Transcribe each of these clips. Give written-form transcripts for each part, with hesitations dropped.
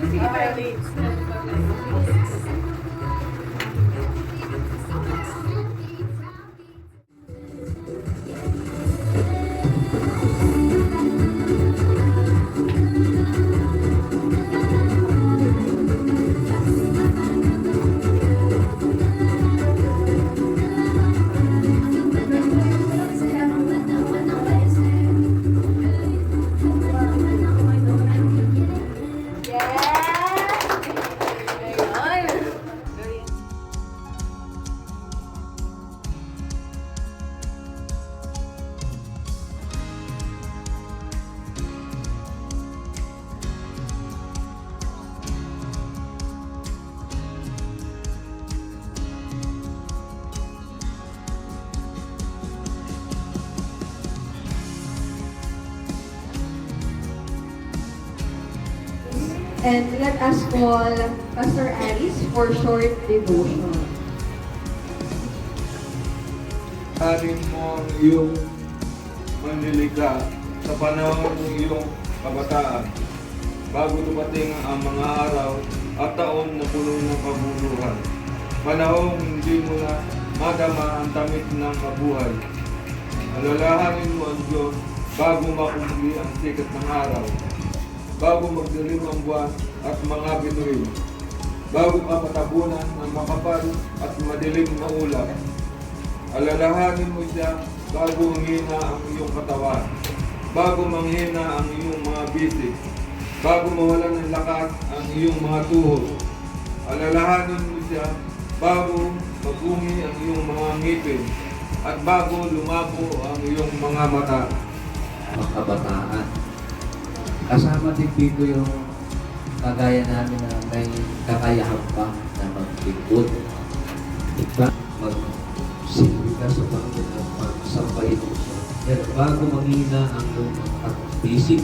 Sige pa. And let us call Pastor Alice for short devotion. Anin mo ang iyong manlilikha sa panahon ng iyong kabataan, bago dumating ang mga araw at taon na puno ng kabuluhan. Panahong hindi mo na madama ang tamit ng kabuhay. Alalahanin mo ang Diyos bago makumuli ang sikat ng araw, bago magdilim ang buwan at mga bituin, bago ka matabunan ng makapal at madilim na ulap. Alalahanin mo siya bago manghina ang iyong katawan, bago manghina ang iyong mga bisig, bago mawalan ng lakas ang iyong mga tuhod. Alalahanin mo siya bago magbungi ang iyong mga ngipin, at bago lumabo ang iyong mga mata. Mga kabataan. Kasama din dito yung kagaya namin na may kakayahan pa na maglingkod. Diba? Magsilbi ka sa Panginoon at magsampayin mo siya. Pero bago manghina ang iyong mga bisig,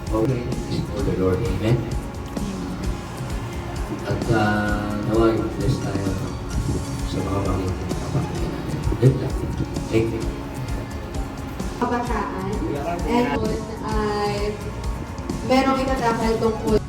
okay, is for the Lord. Amen? At naway, bless tayo sa mga Panginoon kapatid natin. Good luck. Thank you. Kabataan. And yun ay merong itatakal tungkol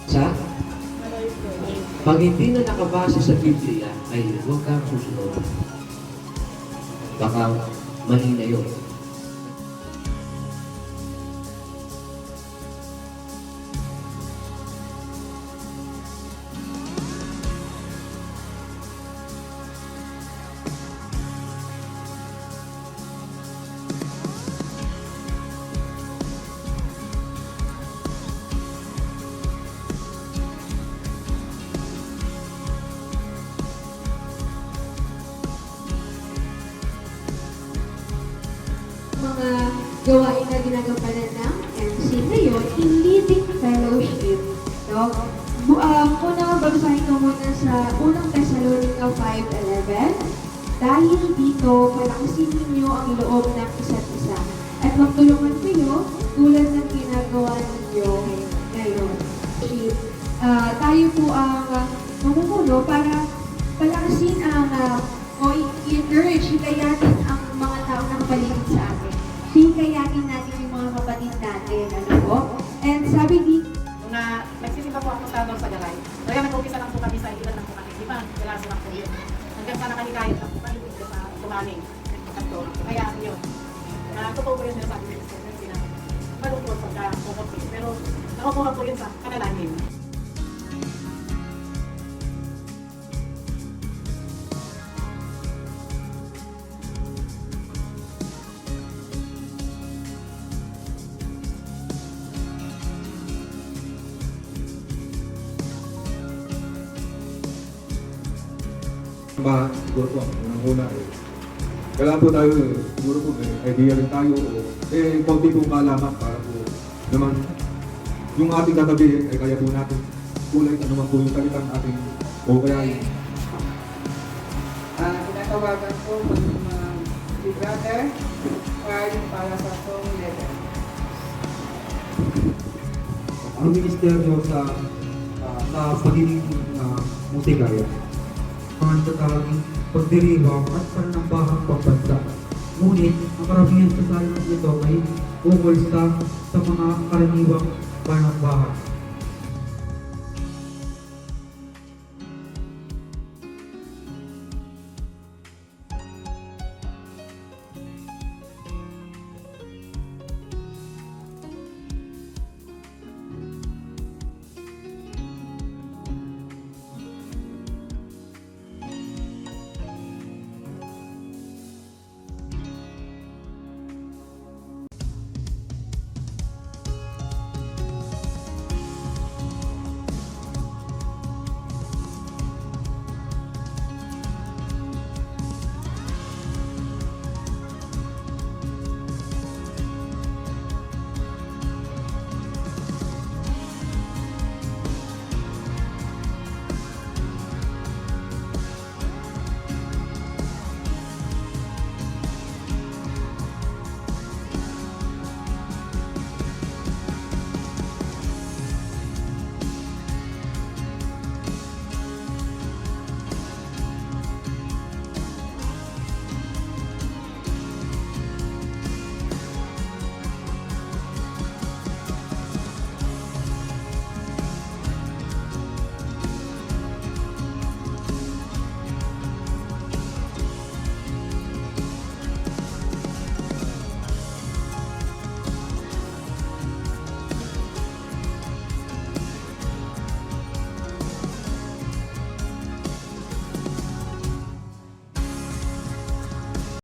sa pag hindi na nakabase sa Biblia ay huwag kang susunod. Baka mali na yun. gawain na ginagampanan ng MC ngayon in leading fellowship. No? Una, babasahin ko muna sa unang Thessalonica 5:11. Dahil dito, palakasin ninyo ang loob ng isa't isa at magtulungan kayo tulad ng ginagawa ninyo ngayon. Tayo po ang mamumuno para palakasin ang o i-encourage, hikayatin ang mga tao na kapaligid sa atin. Hikayatin natin yung mga kapatid natin, ano po? And sabi dito, Nung nagsisimba po ako sa Galay, kaya nag-umpisa lang po kami sa ilan ng kumaning. Di ba? Kailangan lang po yun. Hanggang sa nakahikayat lang po kami dito sa kumaning. Kaya yun. Totoo po yun sa akin. Malungkot sa pagkakumpis. Pero nakukuha po yun sa kanalanin. Ba, siguro po, unang-una kailangan po tayo, siguro po, idea rin tayo, konti pong kalaman para po naman, yung ating tatabihin, kaya po natin, kulay, ano man po yung salitang ating, o kaya yun. Tinatawagan ko si Brother Carl para sa song letter. Ang ministeryo sa pagiging musikaya, ang tatawagin pagdiriwang at panambahang pambansa. Ngunit, ang karamihan sa salat nito ay ukol sa mga karaniwang panambahan.